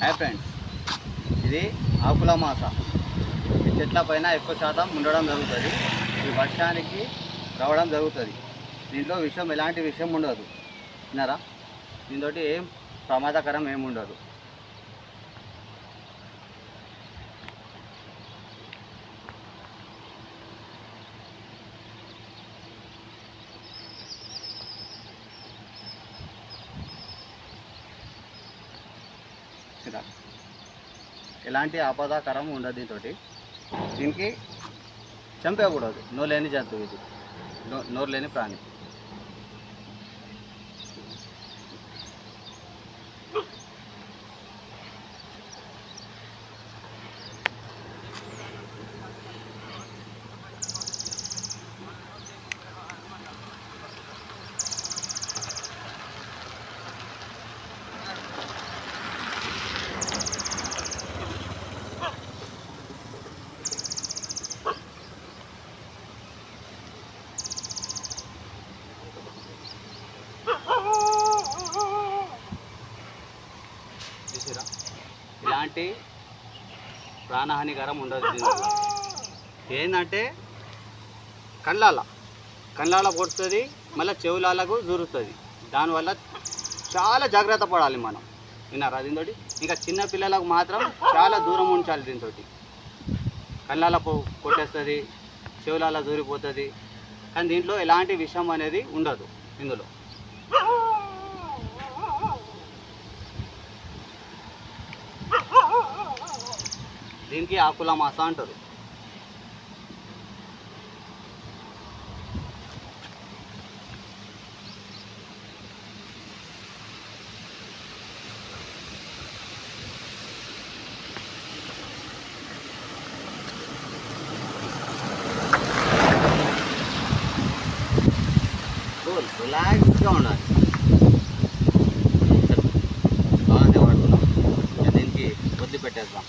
Hi friends, ఇది ఆకుల మాస. ఈ చెట్ల పైన ఎక్కువ శాతం ఉండడం జరుగుతుంది. ఈ వర్షానికి రావడం జరుగుతుంది. దీంట్లో విషయం ఎలాంటి విషయం ఉండదు, విన్నారా? దీంతో ఏం ప్రమాదకరం ఏమి ఉండదు. ఎలాంటి ఆపదాకరం ఉండదు. దీనికి చంపేయకూడదు. నోరు లేని జంతువు ఇది, నోరు లేని ప్రాణి. ఇలాంటి ప్రాణహానికరం ఉండదు. దీనివల్ల ఏంటంటే కళ్ళాల పొడుస్తుంది, మళ్ళీ చెవులాలకు జూరుతుంది. దానివల్ల చాలా జాగ్రత్త పడాలి మనం, విన్నారా? దీంతో ఇంకా చిన్న పిల్లలకు మాత్రం చాలా దూరం ఉంచాలి. దీంతో కళ్ళాల కొట్టేస్తుంది, చెవులాల దూరిపోతుంది. కానీ దీంట్లో ఎలాంటి విషం అనేది ఉండదు. ఇందులో దీనికి ఆకుల మాస అంటారు. రిలాక్స్గా ఉండాలి. బాగానే పడుతున్నాం. దీనికి వదిలిపెట్టేద్దాం.